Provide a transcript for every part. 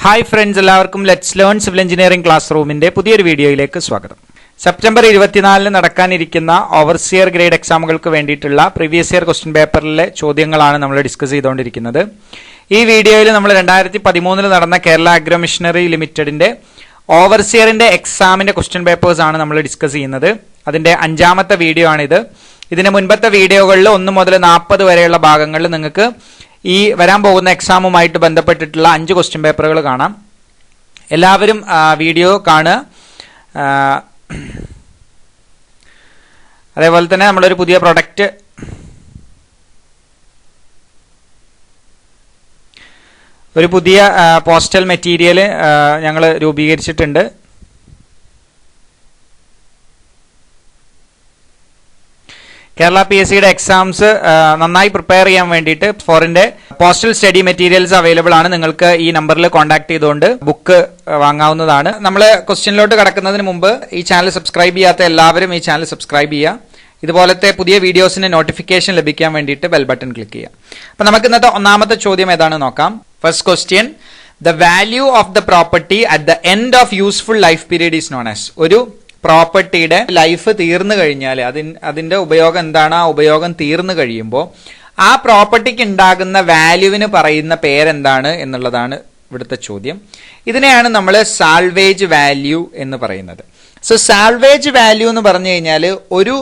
Hi friends, എല്ലാവർക്കും let's learn civil engineering class റൂമിന്റെ പുതിയൊരു വീഡിയോയിലേക്ക് സ്വാഗതം. സെപ്റ്റംബർ 24 നടക്കാനിരിക്കുന്ന ഓവർസിയർ ഗ്രേഡ് എക്സാമുകൾക്ക് വേണ്ടിയിട്ടുള്ള പ്രീവിയസ് ഇയർ ക്വസ്റ്റ്യൻ പേപ്പറിലെ ചോദ്യങ്ങളാണ് നമ്മൾ ഡിസ്കസ് ചെയ്തുകൊണ്ടിരിക്കുന്നത്. ഈ വീഡിയോയിൽ നമ്മൾ 2013 നടന്ന കേരള അഗ്രോ മിഷനറി ലിമിറ്റഡിന്റെ ഓവർസിയറിന്റെ എക്സാമിന്റെ ക്വസ്റ്റ്യൻ പേപ്പേഴ്സ് ആണ് നമ്മൾ ഡിസ്കസ് ചെയ്യുന്നത്. അതിന്റെ 5ാമത്തെ വീഡിയോ ആണിത്. ഇതിന് മുൻപത്തെ വീഡിയോകളിൽ 1 മുതൽ 40 വരെയുള്ള ഭാഗങ്ങളിൽ നിങ്ങൾക്ക് ഈ വരാൻ പോകുന്ന എക്സാമുമായിട്ട് ബന്ധപ്പെട്ടിട്ടുള്ള 5 ക്വസ്റ്റ്യൻ പേപ്പറുകൾ കാണാം. എല്ലാവരും വീഡിയോ കാണുക. അതേപോലെ തന്നെ നമ്മളൊരു പുതിയ പ്രൊഡക്റ്റ് പോസ്റ്റൽ മെറ്റീരിയൽ ഞങ്ങൾ രൂപീകരിച്ചിട്ടുണ്ട്. കേരള PSC എക്സാംസ് നന്നായി പ്രിപ്പയർ ചെയ്യാൻ വേണ്ടിയിട്ട് ഫോറിന്റെ പോസ്റ്റൽ സ്റ്റഡി മെറ്റീരിയൽസ് അവൈലബിൾ ആണ്. നിങ്ങൾക്ക് ഈ നമ്പറിൽ കോൺടാക്ട് ചെയ്തുകൊണ്ട് ബുക്ക് വാങ്ങാവുന്നതാണ്. നമ്മൾ ക്വസ്റ്റ്യനിലോട്ട് കടക്കുന്നതിന് മുമ്പ് ഈ ചാനൽ സബ്സ്ക്രൈബ് ചെയ്യാത്ത എല്ലാവരും ഈ ചാനൽ സബ്സ്ക്രൈബ് ചെയ്യുക. ഇതുപോലത്തെ പുതിയ വീഡിയോസിന് നോട്ടിഫിക്കേഷൻ ലഭിക്കാൻ വേണ്ടിയിട്ട് ബെൽ ബട്ടൺ ക്ലിക്ക് ചെയ്യുക. അപ്പൊ നമുക്ക് ഇന്നത്തെ 1ാമത്തെ ചോദ്യം ഏതാണെന്ന് നോക്കാം. First question, the value of the property at the end of useful life period is known as. ഒരു പ്രോപ്പർട്ടിയുടെ ലൈഫ് തീർന്നു കഴിഞ്ഞാൽ അതിന്റെ ഉപയോഗം എന്താണ്, ആ ഉപയോഗം തീർന്നു കഴിയുമ്പോൾ ആ പ്രോപ്പർട്ടിക്ക് ഉണ്ടാകുന്ന വാല്യൂവിന് പറയുന്ന പേരെന്താണ് എന്നുള്ളതാണ് ഇവിടുത്തെ ചോദ്യം. ഇതിനെയാണ് നമ്മൾ സാൽവേജ് വാല്യൂ എന്ന് പറയുന്നത്. സോ സാൽവേജ് വാല്യൂ എന്ന് പറഞ്ഞു കഴിഞ്ഞാൽ ഒരു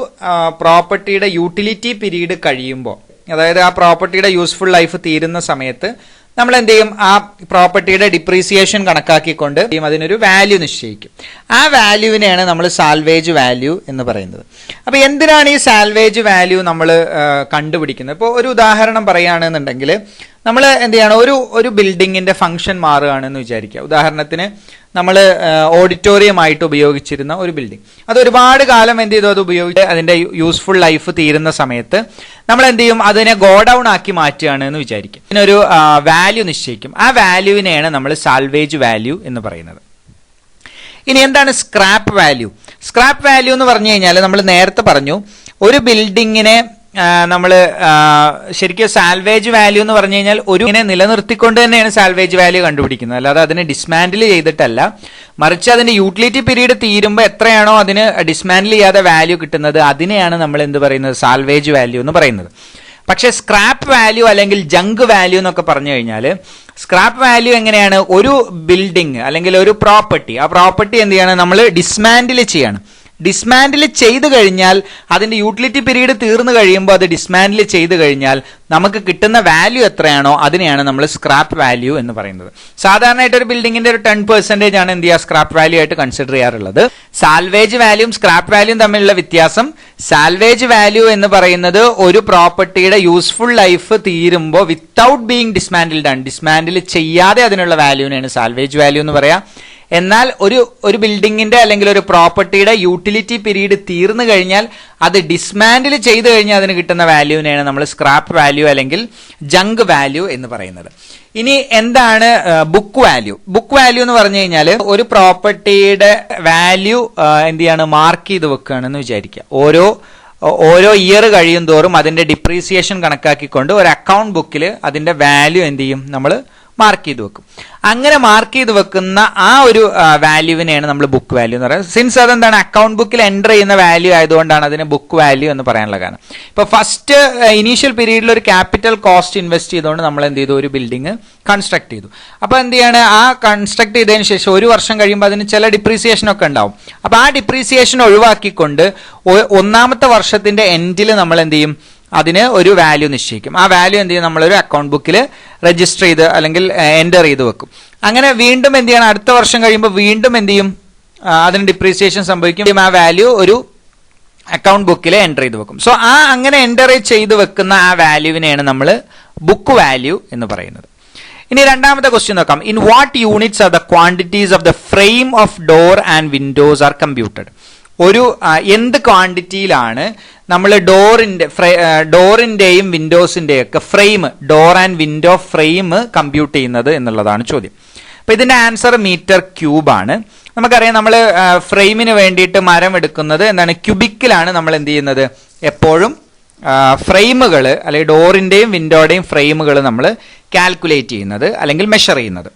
പ്രോപ്പർട്ടിയുടെ യൂട്ടിലിറ്റി പീരീഡ് കഴിയുമ്പോൾ, അതായത് ആ പ്രോപ്പർട്ടിയുടെ യൂസ്ഫുൾ ലൈഫ് തീരുന്ന സമയത്ത് നമ്മൾ എന്ത് ചെയ്യും, ആ പ്രോപ്പർട്ടിയുടെ ഡിപ്രീസിയേഷൻ കണക്കാക്കിക്കൊണ്ട് അതിനൊരു വാല്യൂ നിശ്ചയിക്കും. ആ വാല്യൂവിനെയാണ് നമ്മൾ സാൽവേജ് വാല്യൂ എന്ന് പറയുന്നത്. അപ്പൊ എന്തിനാണ് ഈ സാൽവേജ് വാല്യൂ നമ്മൾ കണ്ടുപിടിക്കുന്നത്? ഇപ്പോൾ ഒരു ഉദാഹരണം പറയുകയാണെന്നുണ്ടെങ്കിൽ നമ്മൾ എന്ത് ചെയ്യണം, ഒരു ബിൽഡിങ്ങിന്റെ ഫംഗ്ഷൻ മാറുകയാണെന്ന് വിചാരിക്കുക. ഉദാഹരണത്തിന് നമ്മൾ ഓഡിറ്റോറിയം ആയിട്ട് ഉപയോഗിച്ചിരുന്ന ഒരു ബിൽഡിംഗ്, അത് ഒരുപാട് കാലം എന്ത് ചെയ്തു, അത് ഉപയോഗിച്ച് അതിന്റെ യൂസ്ഫുൾ ലൈഫ് തീരുന്ന സമയത്ത് നമ്മൾ എന്ത് ചെയ്യും, അതിനെ ഗോഡൌൺ ആക്കി മാറ്റുകയാണ് എന്ന് വിചാരിക്കും. ഇതിനൊരു വാല്യൂ നിശ്ചയിക്കും. ആ വാല്യൂവിനെയാണ് നമ്മൾ സാൽവേജ് വാല്യൂ എന്ന് പറയുന്നത്. ഇനി എന്താണ് സ്ക്രാപ്പ് വാല്യൂ? സ്ക്രാപ്പ് വാല്യൂ എന്ന് പറഞ്ഞു കഴിഞ്ഞാൽ നമ്മൾ നേരത്തെ പറഞ്ഞു, ഒരു ബിൽഡിങ്ങിനെ നമ്മൾ ശരിക്കും സാൽവേജ് വാല്യൂ എന്ന് പറഞ്ഞു കഴിഞ്ഞാൽ ഇതിനെ നിലനിർത്തിക്കൊണ്ട് തന്നെയാണ് സാൽവേജ് വാല്യൂ കണ്ടുപിടിക്കുന്നത്. അല്ലാതെ അതിനെ ഡിസ്മാൻഡിൽ ചെയ്തിട്ടല്ല, മറിച്ച് അതിന്റെ യൂട്ടിലിറ്റി പീരീഡ് തീരുമ്പോൾ എത്രയാണോ അതിന് ഡിസ്മാൻഡിൽ ചെയ്യാതെ വാല്യൂ കിട്ടുന്നത്, അതിനെയാണ് നമ്മൾ എന്ത് പറയുന്നത്, സാൽവേജ് വാല്യൂ എന്ന് പറയുന്നത്. പക്ഷെ സ്ക്രാപ്പ് വാല്യൂ അല്ലെങ്കിൽ ജങ്ക് വാല്യൂ എന്നൊക്കെ പറഞ്ഞു കഴിഞ്ഞാൽ, സ്ക്രാപ്പ് വാല്യൂ എങ്ങനെയാണ്, ഒരു ബിൽഡിംഗ് അല്ലെങ്കിൽ ഒരു പ്രോപ്പർട്ടി, ആ പ്രോപ്പർട്ടി എന്ത് ചെയ്യണം, നമ്മൾ ഡിസ്മാൻഡിൽ ചെയ്യണം. ഡിസ്മാൻഡിൽ ചെയ്തു കഴിഞ്ഞാൽ അതിന്റെ യൂട്ടിലിറ്റി പീരീഡ് തീർന്നു കഴിയുമ്പോൾ അത് ഡിസ്മാൻഡിൽ ചെയ്തു കഴിഞ്ഞാൽ നമുക്ക് കിട്ടുന്ന വാല്യൂ എത്രയാണോ അതിനെയാണ് നമ്മൾ സ്ക്രാപ്പ് വാല്യൂ എന്ന് പറയുന്നത്. സാധാരണയായിട്ട് ഒരു ബിൽഡിങ്ങിന്റെ ഒരു 10% ആണ് എന്ത് ചെയ്യുക, സ്ക്രാപ്പ് വാല്യൂ ആയിട്ട് കൺസിഡർ ചെയ്യാറുള്ളത്. സാൽവേജ് വാല്യൂയും സ്ക്രാപ്പ് വാല്യൂയും തമ്മിലുള്ള വ്യത്യാസം, സാൽവേജ് വാല്യൂ എന്ന് പറയുന്നത് ഒരു പ്രോപ്പർട്ടിയുടെ യൂസ്ഫുൾ ലൈഫ് തീരുമ്പോൾ വിത്തൗട്ട് ബീങ് ഡിസ്മാൻഡിൽ ചെയ്യാതെ അതിനുള്ള വാല്യൂവിനെയാണ് സാൽവേജ് വാല്യൂ എന്ന് പറയാം. എന്നാൽ ഒരു ബിൽഡിങ്ങിന്റെ അല്ലെങ്കിൽ ഒരു പ്രോപ്പർട്ടിയുടെ യൂട്ടിലിറ്റി പീരീഡ് തീർന്നു കഴിഞ്ഞാൽ അത് ഡിസ്മാൻഡിൽ ചെയ്തു കഴിഞ്ഞാൽ അതിന് കിട്ടുന്ന വാല്യൂവിനെയാണ് നമ്മൾ സ്ക്രാപ്പ് വാല്യൂ അല്ലെങ്കിൽ ജങ്ക് വാല്യൂ എന്ന് പറയുന്നത്. ഇനി എന്താണ് ബുക്ക് വാല്യൂ? ബുക്ക് വാല്യൂ എന്ന് പറഞ്ഞു കഴിഞ്ഞാൽ ഒരു പ്രോപ്പർട്ടിയുടെ വാല്യൂ എന്ത് ചെയ്യാണ്, മാർക്ക് ചെയ്ത് വെക്കുകയാണെന്ന് വിചാരിക്കുക. ഓരോ ഇയർ കഴിയും തോറും അതിന്റെ ഡിപ്രീസിയേഷൻ കണക്കാക്കിക്കൊണ്ട് ഒരു അക്കൗണ്ട് ബുക്കിൽ അതിന്റെ വാല്യൂ എന്ത് ചെയ്യും, നമ്മൾ മാർക്ക് ചെയ്ത് വെക്കും. അങ്ങനെ മാർക്ക് ചെയ്ത് വെക്കുന്ന ആ ഒരു വാല്യൂവിനെയാണ് നമ്മൾ ബുക്ക് വാല്യൂ എന്ന് പറയുന്നത്. സിൻസ് അതെന്താണ്, അക്കൗണ്ട് ബുക്കിൽ എൻ്റർ ചെയ്യുന്ന വാല്യൂ ആയതുകൊണ്ടാണ് അതിന് ബുക്ക് വാല്യൂ എന്ന് പറയാനുള്ള കാരണം. ഇപ്പൊ ഫസ്റ്റ് ഇനീഷ്യൽ പീരീഡിൽ ഒരു ക്യാപിറ്റൽ കോസ്റ്റ് ഇൻവെസ്റ്റ് ചെയ്തുകൊണ്ട് നമ്മൾ എന്ത് ചെയ്തു, ഒരു ബിൽഡിംഗ് കൺസ്ട്രക്ട് ചെയ്തു. അപ്പൊ എന്ത് ചെയ്യാണ്, ആ കൺസ്ട്രക്ട് ചെയ്തതിന് ശേഷം 1 വർഷം കഴിയുമ്പോൾ അതിന് ചില ഡിപ്രീസിയേഷൻ ഒക്കെ ഉണ്ടാവും. അപ്പൊ ആ ഡിപ്രീസിയേഷൻ ഒഴിവാക്കിക്കൊണ്ട് 1ാമത്തെ വർഷത്തിന്റെ എൻഡിൽ നമ്മൾ എന്ത് ചെയ്യും, അതിന് ഒരു വാല്യൂ നിശ്ചയിക്കും. ആ വാല്യൂ എന്ത് ചെയ്യും, നമ്മളൊരു അക്കൗണ്ട് ബുക്കിൽ രജിസ്റ്റർ ചെയ്ത് അല്ലെങ്കിൽ എൻ്റർ ചെയ്ത് വെക്കും. അങ്ങനെ വീണ്ടും എന്ത് ചെയ്യണം, അടുത്ത വർഷം കഴിയുമ്പോൾ വീണ്ടും എന്ത് ചെയ്യും, അതിന് ഡിപ്രീസിയേഷൻ സംഭവിക്കും. ആ വാല്യൂ ഒരു അക്കൗണ്ട് ബുക്കിൽ എൻ്റർ ചെയ്ത് വെക്കും. സോ അങ്ങനെ എൻ്റർ ചെയ്ത് വെക്കുന്ന ആ വാല്യൂവിനെയാണ് നമ്മൾ ബുക്ക് വാല്യൂ എന്ന് പറയുന്നത്. ഇനി 2ാമത്തെ ക്വസ്റ്റ്യൻ നോക്കാം. In what units are the quantities of the frame of door and windows are computed? ഒരു എന്ത് ക്വാണ്ടിറ്റിയിലാണ് നമ്മൾ ഡോറിന്റെയും വിൻഡോസിന്റെയും ഒക്കെ frame, door and window frame compute ചെയ്യുന്നത് എന്നുള്ളതാണ് ചോദ്യം. അപ്പൊ ഇതിന്റെ ആൻസർ മീറ്റർ ക്യൂബ് ആണ്. നമുക്കറിയാം, നമ്മൾ ഫ്രെയിമിന് വേണ്ടിയിട്ട് മരം എടുക്കുന്നത് എന്താണ്, ക്യൂബിക്കിലാണ് നമ്മൾ എന്ത് ചെയ്യുന്നത്, എപ്പോഴും ഫ്രെയിമുകൾ അല്ലെങ്കിൽ ഡോറിന്റെയും വിൻഡോയുടെയും ഫ്രെയിമുകൾ നമ്മൾ കാൽക്കുലേറ്റ് ചെയ്യുന്നത് അല്ലെങ്കിൽ മെഷർ ചെയ്യുന്നത്.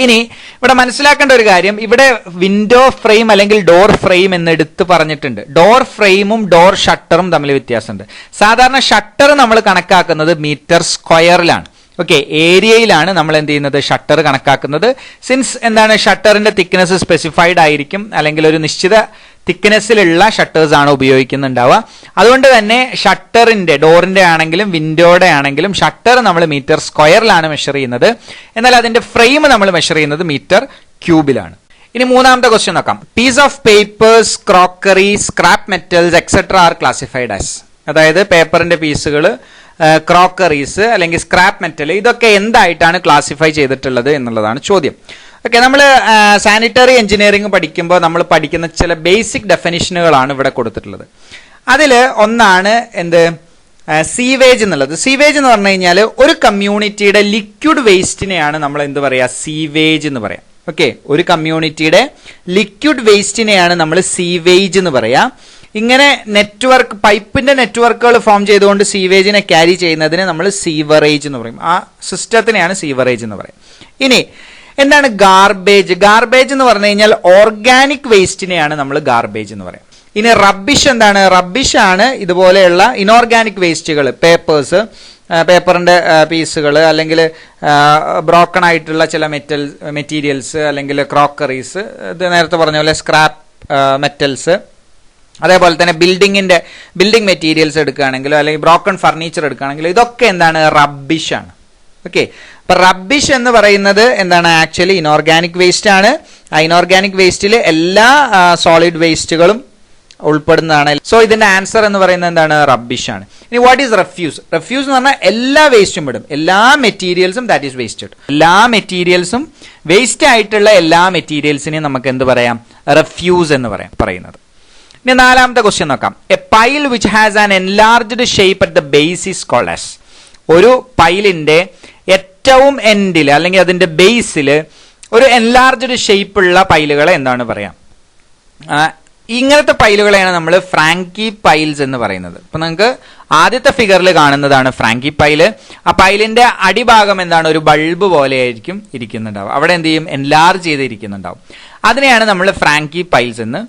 ഇനി ഇവിടെ മനസ്സിലാക്കേണ്ട ഒരു കാര്യം, ഇവിടെ വിൻഡോ ഫ്രെയിം അല്ലെങ്കിൽ ഡോർ ഫ്രെയിം എന്ന് എടുത്ത് പറഞ്ഞിട്ടുണ്ട്. ഡോർ ഫ്രെയിമും ഡോർ ഷട്ടറും തമ്മിൽ വ്യത്യാസമുണ്ട്. സാധാരണ ഷട്ടർ നമ്മൾ കണക്കാക്കുന്നത് മീറ്റർ സ്ക്വയറിലാണ്. ഓക്കെ, ഏരിയയിലാണ് നമ്മൾ എന്ത് ചെയ്യുന്നത്, ഷട്ടർ കണക്കാക്കുന്നത്. സിൻസ് എന്താണ്, ഷട്ടറിന്റെ തിക്നെസ് സ്പെസിഫൈഡ് ആയിരിക്കും, അല്ലെങ്കിൽ ഒരു നിശ്ചിത തിക്നെസ്സിലുള്ള ഷട്ടേഴ്സ് ആണ് ഉപയോഗിക്കുന്നുണ്ടാവുക. അതുകൊണ്ട് തന്നെ ഷട്ടറിന്റെ, ഡോറിന്റെ ആണെങ്കിലും വിൻഡോയുടെ ആണെങ്കിലും ഷട്ടർ നമ്മൾ മീറ്റർ സ്ക്വയറിലാണ് മെഷർ ചെയ്യുന്നത്. എന്നാൽ അതിന്റെ ഫ്രെയിം നമ്മൾ മെഷർ ചെയ്യുന്നത് മീറ്റർ ക്യൂബിലാണ്. ഇനി മൂന്നാമത്തെ ക്വസ്റ്റ്യൻ നോക്കാം. Piece of papers, crockery, scrap metals etcetera are classified as. അതായത് പേപ്പറിന്റെ പീസുകൾ, ക്രോക്കറീസ് അല്ലെങ്കിൽ സ്ക്രാപ്പ് മെറ്റൽ, ഇതൊക്കെ എന്തായിട്ടാണ് ക്ലാസിഫൈ ചെയ്തിട്ടുള്ളത് എന്നുള്ളതാണ് ചോദ്യം. ഓക്കെ, നമ്മൾ സാനിറ്ററി എഞ്ചിനീയറിംഗ് പഠിക്കുമ്പോൾ നമ്മൾ പഠിക്കുന്ന ചില ബേസിക് ഡെഫിനിഷനുകളാണ് ഇവിടെ കൊടുത്തിട്ടുള്ളത്. അതിൽ ഒന്നാണ് എന്ത്, സീവേജ് എന്നുള്ളത്. സീവേജ് എന്ന് പറഞ്ഞു കഴിഞ്ഞാൽ ഒരു കമ്മ്യൂണിറ്റിയുടെ ലിക്വിഡ് വേസ്റ്റിനെയാണ് നമ്മൾ എന്ത് പറയുക, സീവേജ് എന്ന് പറയാം. ഓക്കെ, ഒരു കമ്മ്യൂണിറ്റിയുടെ ലിക്വിഡ് വേസ്റ്റിനെയാണ് നമ്മൾ സീവേജ് എന്ന് പറയാം. ഇങ്ങനെ നെറ്റ്വർക്ക്, പൈപ്പിന്റെ നെറ്റ്വർക്കുകൾ ഫോം ചെയ്തുകൊണ്ട് സീവേജിനെ ക്യാരി ചെയ്യുന്നതിന് നമ്മൾ സീവറേജ് എന്ന് പറയും. ആ സിസ്റ്റത്തിനെയാണ് സീവറേജ് എന്ന് പറയും. ഇനി എന്താണ് ഗാർബേജ്? ഗാർബേജ് എന്ന് പറഞ്ഞു കഴിഞ്ഞാൽ ഓർഗാനിക് വേസ്റ്റിനെയാണ് നമ്മൾ ഗാർബേജ് എന്ന് പറയാം. ഇനി റബ്ബിഷ് എന്താണ്? റബ്ബിഷ് ആണ് ഇതുപോലെയുള്ള ഇനോർഗാനിക് വേസ്റ്റുകൾ, പേപ്പേഴ്സ്, പേപ്പറിന്റെ പീസുകൾ, അല്ലെങ്കിൽ ബ്രോക്കൺ ആയിട്ടുള്ള ചില മെറ്റീരിയൽസ്, അല്ലെങ്കിൽ ക്രോക്കറീസ്, ഇത് നേരത്തെ പറഞ്ഞ പോലെ സ്ക്രാപ്പ് മെറ്റൽസ്, അതേപോലെ തന്നെ ബിൽഡിംഗ് മെറ്റീരിയൽസ് എടുക്കുകയാണെങ്കിലോ അല്ലെങ്കിൽ ബ്രോക്കൺ ഫർണിച്ചർ എടുക്കുകയാണെങ്കിലോ ഇതൊക്കെ എന്താണ്, റബ്ബിഷ് ആണ്. ഓക്കെ, അപ്പൊ റബ്ബിഷ് എന്ന് പറയുന്നത് എന്താണ്, ആക്ച്വലി ഇനോർഗാനിക് വേസ്റ്റ് ആണ്. ആ ഇനോർഗാനിക് വേസ്റ്റിൽ എല്ലാ സോളിഡ് വേസ്റ്റുകളും ഉൾപ്പെടുന്നതാണ്. സോ ഇതിന്റെ ആൻസർ എന്ന് പറയുന്നത് എന്താണ്, റബ്ബിഷ് ആണ്. ഇനി വാട്ട് ഈസ് റെഫ്യൂസ്? റെഫ്യൂസ് എന്ന് പറഞ്ഞാൽ എല്ലാ വേസ്റ്റും വിടും, എല്ലാ മെറ്റീരിയൽസും, ദാറ്റ് ഈസ് വേസ്റ്റഡ്. എല്ലാ മെറ്റീരിയൽസും, വേസ്റ്റ് ആയിട്ടുള്ള എല്ലാ മെറ്റീരിയൽസിനെയും നമുക്ക് എന്ത് പറയാം, റെഫ്യൂസ് എന്ന് പറയുന്നത്. ഇനി നാലാമത്തെ ക്വസ്റ്റ്യൻ നോക്കാം. A pile which has an enlarged shape at the base is called as. ഒരു പൈലിന്റെ ഏറ്റവും എൻഡിൽ അല്ലെങ്കിൽ അതിന്റെ ബേസിൽ ഒരു എൻലാർജ്ഡ് ഷേപ്പ് ഉള്ള പൈലുകളെ എന്താണ് പറയാം? ഇങ്ങനത്തെ പൈലുകളെയാണ് നമ്മൾ ഫ്രാങ്കി പൈൽസ് എന്ന് പറയുന്നത്. അപ്പൊ നിങ്ങൾക്ക് ആദ്യത്തെ ഫിഗറിൽ കാണുന്നതാണ് ഫ്രാങ്കി പൈല്. ആ പൈലിന്റെ അടിഭാഗം എന്താണ്, ഒരു ബൾബ് പോലെ ആയിരിക്കും ഇരിക്കുന്നുണ്ടാവും. അവിടെ എന്ത് ചെയ്യും, എൻലാർജ് ചെയ്തിരിക്കുന്നുണ്ടാവും. അതിനെയാണ് നമ്മൾ ഫ്രാങ്കി പൈൽസ് എന്ന്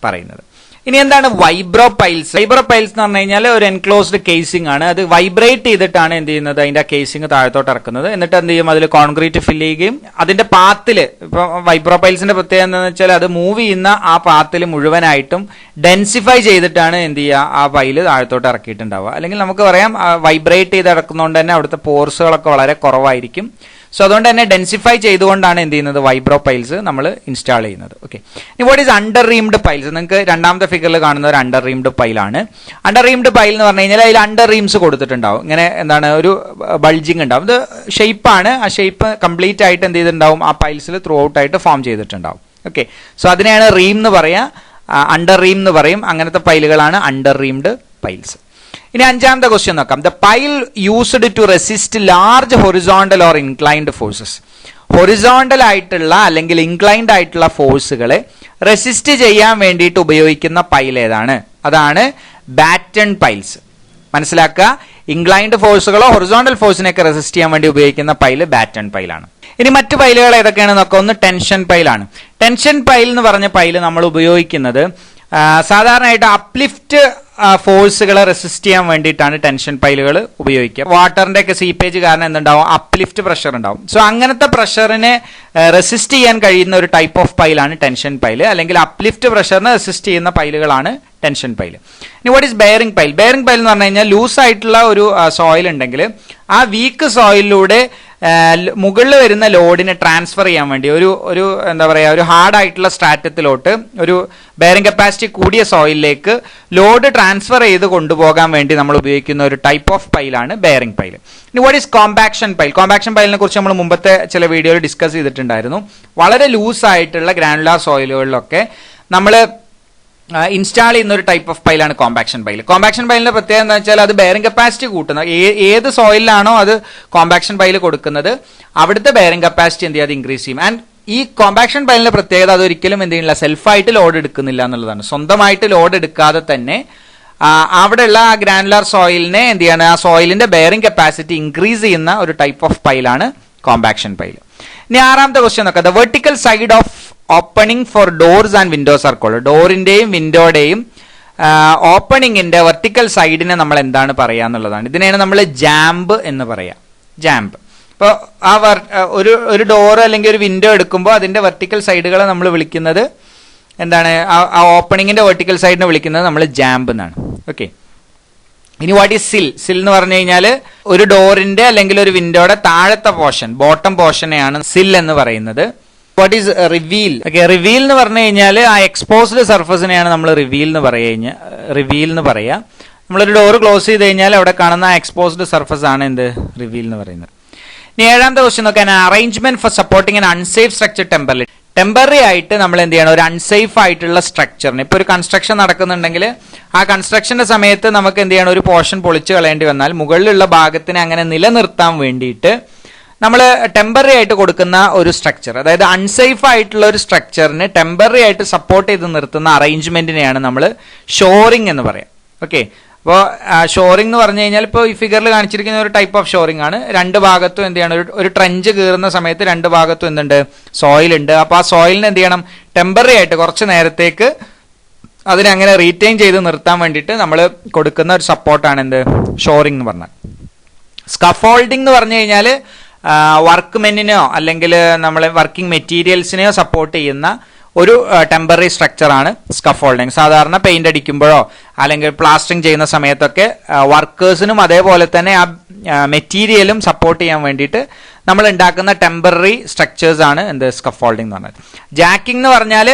പറയുന്നത്. ഇനി എന്താണ് വൈബ്രോ പൈൽസ്? വൈബ്രോ പൈൽസ് എന്ന് പറഞ്ഞു കഴിഞ്ഞാൽ ഒരു എൻക്ലോസ്ഡ് കേസിംഗ് ആണ്. അത് വൈബ്രേറ്റ് ചെയ്തിട്ടാണ് എന്ത് ചെയ്യുന്നത്, അതിന്റെ കേസിംഗ് താഴത്തോട്ട് ഇറക്കുന്നത്. എന്നിട്ട് എന്ത് ചെയ്യും, അതിൽ കോൺക്രീറ്റ് ഫില്ല് ചെയ്യുകയും അതിന്റെ പാത്തില്, ഇപ്പൊ വൈബ്രോ പൈൽസിന്റെ പ്രത്യേകത എന്താണെന്ന് വെച്ചാൽ അത് മൂവ് ചെയ്യുന്ന ആ പാത്തിൽ മുഴുവനായിട്ടും ഡെൻസിഫൈ ചെയ്തിട്ടാണ് എന്ത് ചെയ്യുക, ആ പൈല് താഴത്തോട്ട് ഇറക്കിയിട്ടുണ്ടാവുക. അല്ലെങ്കിൽ നമുക്ക് പറയാം വൈബ്രേറ്റ് ചെയ്ത് ഇറക്കുന്നതുകൊണ്ട് തന്നെ അവിടുത്തെ പോർസുകളൊക്കെ വളരെ കുറവായിരിക്കും. സോ അതുകൊണ്ട് തന്നെ ഡെൻസിഫൈ ചെയ്തുകൊണ്ടാണ് എന്ത് ചെയ്യുന്നത്, വൈബ്രോ പൈൽസ് നമ്മൾ ഇൻസ്റ്റാൾ ചെയ്യുന്നത്. ഓക്കെ, ഇനി what is under reamed piles? നിങ്ങൾക്ക് രണ്ടാമത്തെ ഫിഗറിൽ കാണുന്ന ഒരു അണ്ടർ റീംഡ് പൈലാണ്. അണ്ടർ റീംഡ് പൈൽ എന്ന് പറഞ്ഞു കഴിഞ്ഞാൽ അതിൽ അണ്ടർ റീംസ് കൊടുത്തിട്ടുണ്ടാവും. ഇങ്ങനെ എന്താണ്, ഒരു ബൾജിങ് ഉണ്ടാവും. ഇത് ഷേപ്പാണ്. ആ ഷേപ്പ് കംപ്ലീറ്റ് ആയിട്ട് എന്ത് ചെയ്തിട്ടുണ്ടാവും, ആ പൈൽസിൽ ത്രൂ ഔട്ട് ആയിട്ട് ഫോം ചെയ്തിട്ടുണ്ടാവും. ഓക്കെ, സോ അതിനെയാണ് റീം എന്ന് പറയാ, അണ്ടർ റീം എന്ന് പറയും. അങ്ങനത്തെ പൈലുകളാണ് അണ്ടർ റീംഡ് പൈൽസ്. ഇനി അഞ്ചാമത്തെ ക്വസ്റ്റ്യൻ നോക്കാം. The pile used to resist large horizontal or inclined forces. Horizontal ആയിട്ടുള്ള അല്ലെങ്കിൽ ഇൻക്ലൈൻഡ് ആയിട്ടുള്ള ഫോഴ്സുകളെ റെസിസ്റ്റ് ചെയ്യാൻ വേണ്ടിയിട്ട് ഉപയോഗിക്കുന്ന പൈൽ ഏതാണ്? അതാണ് ബാറ്റൺ പൈൽസ്. മനസ്സിലാക്കുക, ഇൻക്ലൈൻഡ് ഫോഴ്സുകളോ ഹൊറിസോണ്ടൽ ഫോഴ്സിനെയൊക്കെ റെസിസ്റ്റ് ചെയ്യാൻ വേണ്ടി ഉപയോഗിക്കുന്ന പൈല് ബാറ്റൺ പൈലാണ്. ഇനി മറ്റു പൈലുകൾ ഏതൊക്കെയാണെന്ന് നോക്കാം. ഒന്ന് ടെൻഷൻ പൈലാണ്. ടെൻഷൻ പൈൽ എന്ന് പറഞ്ഞ പൈല് നമ്മൾ ഉപയോഗിക്കുന്നത് സാധാരണയായിട്ട് അപ്ലിഫ്റ്റ് ഫോഴ്സുകളെ റെസിസ്റ്റ് ചെയ്യാൻ വേണ്ടിയിട്ടാണ് ടെൻഷൻ പൈലുകൾ ഉപയോഗിക്കുക. വാട്ടറിന്റെ ഒക്കെ സീപ്പേജ് കാരണം എന്തുണ്ടാവും, അപ്ലിഫ്റ്റ് പ്രഷർ ഉണ്ടാവും. സോ അങ്ങനത്തെ പ്രഷറിനെ റെസിസ്റ്റ് ചെയ്യാൻ കഴിയുന്ന ഒരു ടൈപ്പ് ഓഫ് പൈലാണ് ടെൻഷൻ പൈല്, അല്ലെങ്കിൽ അപ്ലിഫ്റ്റ് പ്രഷറിനെ റെസിസ്റ്റ് ചെയ്യുന്ന പൈലുകളാണ് ടെൻഷൻ പൈല്. ഇനി what is bearing pile? Bearing pile എന്ന് പറഞ്ഞു കഴിഞ്ഞാൽ ലൂസ് ആയിട്ടുള്ള ഒരു സോയിൽ ഉണ്ടെങ്കിൽ ആ വീക്ക് സോയിലിലൂടെ മുകളിൽ വരുന്ന ലോഡിനെ ട്രാൻസ്ഫർ ചെയ്യാൻ വേണ്ടി ഒരു എന്താ പറയുക, ഒരു ഹാർഡ് ആയിട്ടുള്ള സ്ട്രാറ്റത്തിലോട്ട് ഒരു ബെയറിംഗ് കപ്പാസിറ്റി കൂടിയ സോയിലിലേക്ക് ലോഡ് ട്രാൻസ്ഫർ ചെയ്ത് കൊണ്ടുപോകാൻ വേണ്ടി നമ്മൾ ഉപയോഗിക്കുന്ന ഒരു ടൈപ്പ് ഓഫ് പൈലാണ് ബെയറിംഗ് പൈൽ. ഇനി what is compaction pile? Compaction പൈലിനെ കുറിച്ച് നമ്മൾ മുമ്പത്തെ ചില വീഡിയോയിൽ ഡിസ്കസ് ചെയ്തിട്ടുണ്ടായിരുന്നു. വളരെ ലൂസ് ആയിട്ടുള്ള ഗ്രാനുലാർ സോയിലുകളിലൊക്കെ നമ്മൾ ഇൻസ്റ്റാൾ ചെയ്യുന്ന ഒരു ടൈപ്പ് ഓഫ് പൈലാണ് കോമ്പാക്ഷൻ പൈൽ. കോമ്പാക്ഷൻ പൈലിന്റെ പ്രത്യേകത എന്താ വെച്ചാൽ അത് ബെയറിംഗ് കപ്പാസിറ്റി കൂട്ടുന്ന, ഏത് സോയിലാണോ അത് കോമ്പാക്ഷൻ പൈൽ കൊടുക്കുന്നത് അവിടുത്തെ ബെയറിംഗ് കപ്പാസിറ്റി എന്ത് ചെയ്യാതെ ഇൻക്രീസ് ചെയ്യും. ആൻഡ് ഈ കോമ്പാക്ഷൻ പൈലിന്റെ പ്രത്യേകത അതൊരിക്കലും എന്ത് ചെയ്യുന്നില്ല, സെൽഫായിട്ട് ലോഡ് എടുക്കുന്നില്ല എന്നുള്ളതാണ്. സ്വന്തമായിട്ട് ലോഡ് എടുക്കാതെ തന്നെ അവിടെയുള്ള ആ ഗ്രാനുലാർ സോയിലിനെ എന്ത് ചെയ്യാണ്, ആ സോയിലിന്റെ ബെയറിംഗ് കപ്പാസിറ്റി ഇൻക്രീസ് ചെയ്യുന്ന ഒരു ടൈപ്പ് ഓഫ് പൈലാണ് കോമ്പാക്ഷൻ പൈൽ. ഇനി ആറാമത്തെ ക്വസ്റ്റ്യൻ നോക്കാം. The vertical side of opening for doors and windows are called. ഡോറിന്റെയും വിൻഡോയുടെയും ഓപ്പണിങ്ങിന്റെ വെർട്ടിക്കൽ സൈഡിനെ നമ്മൾ എന്താണ് പറയുക എന്നുള്ളതാണ്. ഇതിനെയാണ് നമ്മൾ ജാമ്പ് എന്ന് പറയാം. ജാമ്പ്. ഇപ്പോൾ ഒരു ഡോർ അല്ലെങ്കിൽ ഒരു വിൻഡോ എടുക്കുമ്പോൾ അതിന്റെ വെർട്ടിക്കൽ സൈഡുകളെ നമ്മൾ വിളിക്കുന്നത് എന്താണ്? ആ ഓപ്പണിങ്ങിന്റെ വെർട്ടിക്കൽ സൈഡിനെ വിളിക്കുന്നത് നമ്മൾ ജാമ്പ് എന്നാണ്. ഓക്കെ. ഇനി വാട്ട് ഈസ് സിൽ? സിൽ എന്ന് പറഞ്ഞു കഴിഞ്ഞാൽ ഒരു ഡോറിന്റെ അല്ലെങ്കിൽ ഒരു വിൻഡോയുടെ താഴത്തെ പോർഷൻ, ബോട്ടം പോർഷനെയാണ് സിൽ എന്ന് പറയുന്നത്. What is reveal? Okay, reveal എന്ന് പറഞ്ഞു കഴിഞ്ഞാൽ ആ എക്സ്പോസ്ഡ് സർഫസിനെയാണ് നമ്മൾ റിവീൽ എന്ന് പറയാ. നമ്മളൊരു ഡോർ ക്ലോസ് ചെയ്ത് കഴിഞ്ഞാൽ അവിടെ കാണുന്ന ആ എക്സ്പോസ്ഡ് സർഫസ് ആണ് എന്ത്? റിവീൽ എന്ന് പറയുന്നത്. ഇനി ഏഴാമത്തെ ക്വസ്റ്റ്യൻ നോക്കാൻ, arrangement four supporting an unsafe structure temporary. Temporary ആയിട്ട് നമ്മൾ എന്ത് ചെയ്യണം? ഒരു അൺസേഫ് ആയിട്ടുള്ള സ്ട്രക്ചറിന്, ഇപ്പൊ ഒരു കൺസ്ട്രക്ഷൻ നടക്കുന്നുണ്ടെങ്കിൽ ആ കൺസ്ട്രക്ഷന്റെ സമയത്ത് നമുക്ക് എന്ത് ചെയ്യണം? ഒരു പോർഷൻ പൊളിച്ചു കളയേണ്ടി വന്നാൽ മുകളിലുള്ള ഭാഗത്തിനെ അങ്ങനെ നിലനിർത്താൻ വേണ്ടിയിട്ട് നമ്മൾ ടെമ്പററി ആയിട്ട് കൊടുക്കുന്ന ഒരു സ്ട്രക്ചർ, അതായത് അൺസേഫ് ആയിട്ടുള്ള ഒരു സ്ട്രക്ചറിന് ടെമ്പററി ആയിട്ട് സപ്പോർട്ട് ചെയ്ത് നിർത്തുന്ന അറേഞ്ച്മെന്റിനെയാണ് നമ്മൾ ഷോറിംഗ് എന്ന് പറയാം. ഓക്കെ. അപ്പോൾ ഷോറിംഗ് എന്ന് പറഞ്ഞു കഴിഞ്ഞാൽ ഇപ്പോൾ ഈ ഫിഗറിൽ കാണിച്ചിരിക്കുന്ന ഒരു ടൈപ്പ് ഓഫ് ഷോറിംഗ് ആണ്. രണ്ട് ഭാഗത്തും എന്ത് ചെയ്യണം? ഒരു ട്രെഞ്ച് കീറുന്ന സമയത്ത് രണ്ട് ഭാഗത്തും എന്തുണ്ട്? സോയിൽ ഉണ്ട്. അപ്പോൾ ആ സോയിലിന് എന്ത് ചെയ്യണം? ടെമ്പററി ആയിട്ട് കുറച്ച് നേരത്തേക്ക് അതിനെ അങ്ങനെ റീറ്റെയിൻ ചെയ്ത് നിർത്താൻ വേണ്ടിയിട്ട് നമ്മൾ കൊടുക്കുന്ന ഒരു സപ്പോർട്ടാണ് എന്ത്? ഷോറിംഗ് എന്ന് പറഞ്ഞാൽ. സ്കഫോൾഡിംഗ് എന്ന് പറഞ്ഞു കഴിഞ്ഞാൽ വർക്ക്മെന്നിനെയോ അല്ലെങ്കിൽ നമ്മളെ വർക്കിംഗ് മെറ്റീരിയൽസിനെയോ സപ്പോർട്ട് ചെയ്യുന്ന ഒരു ടെമ്പററി സ്ട്രക്ചറാണ് സ്കഫോൾഡിംഗ്. സാധാരണ പെയിന്റ് അടിക്കുമ്പോഴോ അല്ലെങ്കിൽ പ്ലാസ്റ്ററിംഗ് ചെയ്യുന്ന സമയത്തൊക്കെ വർക്കേഴ്സിനും അതേപോലെ തന്നെ ആ മെറ്റീരിയലും സപ്പോർട്ട് ചെയ്യാൻ വേണ്ടിയിട്ട് നമ്മൾ ഉണ്ടാക്കുന്ന ടെമ്പററി സ്ട്രക്ചേഴ്സ് ആണ് എന്ത്? സ്കഫോൾഡിംഗ് എന്ന് പറഞ്ഞാൽ. ജാക്കിംഗ് എന്ന് പറഞ്ഞാൽ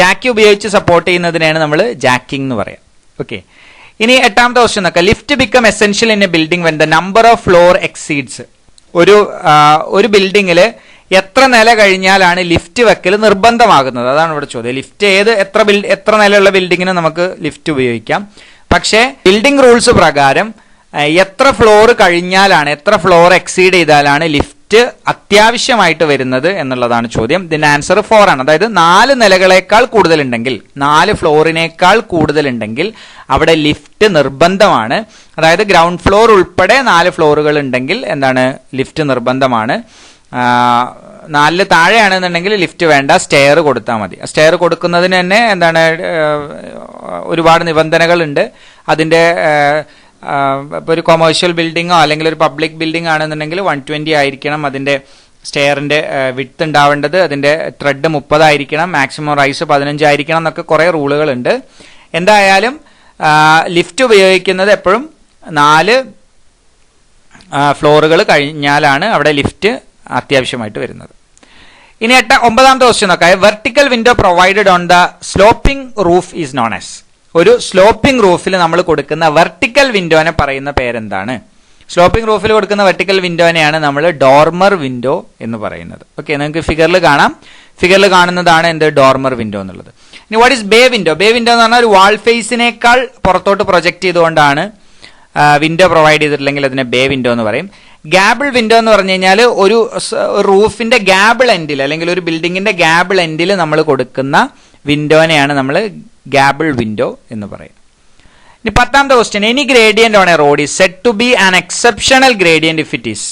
ജാക്കി ഉപയോഗിച്ച് സപ്പോർട്ട് ചെയ്യുന്നതിനാണ് നമ്മൾ ജാക്കിംഗ് എന്ന് പറയാം. ഓക്കെ. ഇനി എട്ടാമത്തെ ക്വസ്റ്റ്യൻ നോക്കാം. Lift become essential in A building when the number of floor exceeds. ഒരു ബിൽഡിങ്ങിൽ എത്ര നില കഴിഞ്ഞാലാണ് ലിഫ്റ്റ് വെക്കൽ നിർബന്ധമാകുന്നത്? അതാണ് ഇവിടെ ചോദ്യം. ലിഫ്റ്റ് എത്ര നിലയുള്ള ബിൽഡിങ്ങിന് നമുക്ക് ലിഫ്റ്റ് ഉപയോഗിക്കാം. പക്ഷേ ബിൽഡിംഗ് റൂൾസ് പ്രകാരം എത്ര ഫ്ലോർ കഴിഞ്ഞാലാണ്, എത്ര ഫ്ലോർ എക്സീഡ് ചെയ്താലാണ് ലിഫ്റ്റ് അത്യാവശ്യമായിട്ട് വരുന്നത് എന്നുള്ളതാണ് ചോദ്യം. ഇതിന്റെ ആൻസർ 4 ആണ്. അതായത് 4 നിലകളേക്കാൾ കൂടുതലുണ്ടെങ്കിൽ, 4 ഫ്ലോറിനേക്കാൾ കൂടുതലുണ്ടെങ്കിൽ അവിടെ ലിഫ്റ്റ് നിർബന്ധമാണ്. അതായത് ഗ്രൗണ്ട് ഫ്ലോർ ഉൾപ്പെടെ 4 ഫ്ലോറുകൾ ഉണ്ടെങ്കിൽ എന്താണ്? ലിഫ്റ്റ് നിർബന്ധമാണ്. 4 താഴെയാണെന്നുണ്ടെങ്കിൽ ലിഫ്റ്റ് വേണ്ട, സ്റ്റെയർ കൊടുത്താൽ മതി. സ്റ്റെയർ കൊടുക്കുന്നതിന് തന്നെ എന്താണ്? ഒരുപാട് നിബന്ധനകളുണ്ട്. അതിന്റെ ഇപ്പോൾ ഒരു കൊമേഴ്ഷ്യൽ ബിൽഡിങ്ങോ അല്ലെങ്കിൽ ഒരു പബ്ലിക് ബിൽഡിംഗ് ആണെന്നുണ്ടെങ്കിൽ 120 ആയിരിക്കണം അതിന്റെ സ്റ്റെയറിന്റെ വിഡ്ത്ത് ഉണ്ടാവേണ്ടത്. അതിന്റെ ത്രെഡ് 30 ആയിരിക്കണം, മാക്സിമം റൈസ് 15 ആയിരിക്കണം എന്നൊക്കെ കുറെ റൂളുകളുണ്ട്. എന്തായാലും ലിഫ്റ്റ് ഉപയോഗിക്കുന്നത് എപ്പോഴും 4 ഫ്ലോറുകൾ കഴിഞ്ഞാലാണ് അവിടെ ലിഫ്റ്റ് അത്യാവശ്യമായിട്ട് വരുന്നത്. ഇനി 9ാമത്തെ ക്വസ്റ്റ്യൻ നോക്കാം. Vertical window provided on the sloping roof is known as. ഒരു സ്ലോപ്പിംഗ് റൂഫിൽ നമ്മൾ കൊടുക്കുന്ന വെർട്ടിക്കൽ വിൻഡോനെ പറയുന്ന പേരെന്താണ്? സ്ലോപ്പിംഗ് റൂഫിൽ കൊടുക്കുന്ന വെർട്ടിക്കൽ വിൻഡോനെയാണ് നമ്മൾ ഡോർമർ വിൻഡോ എന്ന് പറയുന്നത്. ഓക്കെ, നിങ്ങൾക്ക് ഫിഗറിൽ കാണാം. ഫിഗറിൽ കാണുന്നതാണ് എന്ത്? ഡോർമർ വിൻഡോ എന്നുള്ളത്. ഇനി what is bay window? Bay window എന്ന് പറഞ്ഞാൽ ഒരു വാൾ ഫേസിനേക്കാൾ പുറത്തോട്ട് പ്രൊജക്ട് ചെയ്തുകൊണ്ടാണ് വിൻഡോ പ്രൊവൈഡ് ചെയ്തിട്ടില്ലെങ്കിൽ അതിനെ ബേ വിൻഡോ എന്ന് പറയും. ഗാബിൾ വിൻഡോ എന്ന് പറഞ്ഞു കഴിഞ്ഞാൽ ഒരു റൂഫിന്റെ ഗാബിൾ എൻഡിൽ അല്ലെങ്കിൽ ഒരു ബിൽഡിങ്ങിന്റെ ഗാബിൾ എൻഡിൽ നമ്മൾ കൊടുക്കുന്ന വിൻഡോനെയാണ് നമ്മൾ ഗാബിൾ വിൻഡോ എന്ന് പറയും. ഇനി 10ാമത്തെ question. Any gradient on a road is said to be an exceptional gradient if it is.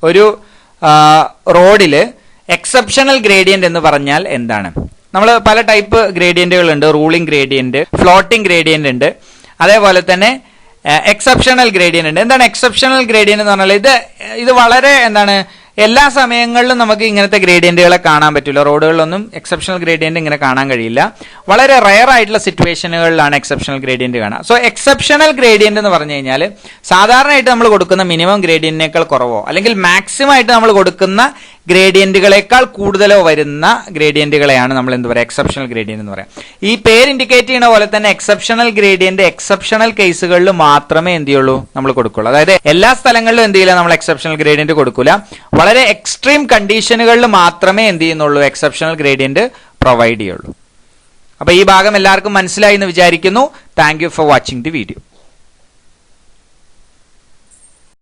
ഒരു റോഡിൽ എക്സെപ്ഷണൽ ഗ്രേഡിയന്റ് എന്ന് പറഞ്ഞാൽ എന്താണ്? നമ്മൾ പല ടൈപ്പ് ഗ്രേഡിയന്റുകൾ ഉണ്ട്. റൂളിംഗ് ഗ്രേഡിയന്റ്, ഫ്ലോട്ടിംഗ് ഗ്രേഡിയന്റ് ഉണ്ട്, അതേപോലെ തന്നെ എക്സെപ്ഷണൽ ഗ്രേഡിയന്റ് ഉണ്ട്. എന്താണ് എക്സെപ്ഷണൽ ഗ്രേഡിയന്റ് എന്ന് പറഞ്ഞാൽ? ഇത് വളരെ എന്താണ്, എല്ലാ സമയങ്ങളിലും നമുക്ക് ഇങ്ങനത്തെ ഗ്രേഡിയന്റുകളെ കാണാൻ പറ്റില്ല. റോഡുകളിലൊന്നും എക്സെപ്ഷണൽ ഗ്രേഡിയന്റ് ഇങ്ങനെ കാണാൻ കഴിയില്ല. വളരെ റയർ ആയിട്ടുള്ള സിറ്റുവേഷനുകളിലാണ് എക്സെപ്ഷണൽ ഗ്രേഡിയന്റ് കാണുക. സോ എക്സെപ്ഷണൽ ഗ്രേഡിയന്റ് എന്ന് പറഞ്ഞു കഴിഞ്ഞാൽ സാധാരണയായിട്ട് നമ്മൾ കൊടുക്കുന്ന മിനിമം ഗ്രേഡിയന്റിനേക്കാൾ കുറവോ അല്ലെങ്കിൽ മാക്സിമം ആയിട്ട് നമ്മൾ കൊടുക്കുന്ന ഗ്രേഡിയന്റുകളെക്കാൾ കൂടുതലോ വരുന്ന ഗ്രേഡിയന്റുകളെയാണ് നമ്മൾ എന്ത് പറയുക? എക്സെപ്ഷണൽ ഗ്രേഡിയന്റ് എന്ന് പറയാം. ഈ പേര് ഇൻഡിക്കേറ്റ് ചെയ്യുന്ന പോലെ തന്നെ എക്സെപ്ഷണൽ ഗ്രേഡിയന്റ് എക്സെപ്ഷണൽ കേസുകളിൽ മാത്രമേ എന്ത് ചെയ്യുള്ളൂ? നമ്മൾ കൊടുക്കുള്ളൂ. അതായത് എല്ലാ സ്ഥലങ്ങളിലും എന്ത് ചെയ്യില്ല? നമ്മൾ എക്സെപ്ഷണൽ ഗ്രേഡിയന്റ് കൊടുക്കില്ല. വളരെ എക്സ്ട്രീം കണ്ടീഷനുകളിൽ മാത്രമേ എന്ത് ചെയ്യുന്നുള്ളൂ? എക്സെപ്ഷണൽ ഗ്രേഡിയന്റ് പ്രൊവൈഡ് ചെയ്യുള്ളൂ. അപ്പൊ ഈ ഭാഗം എല്ലാവർക്കും മനസ്സിലായി എന്ന് വിചാരിക്കുന്നു. Thank you for watching the video.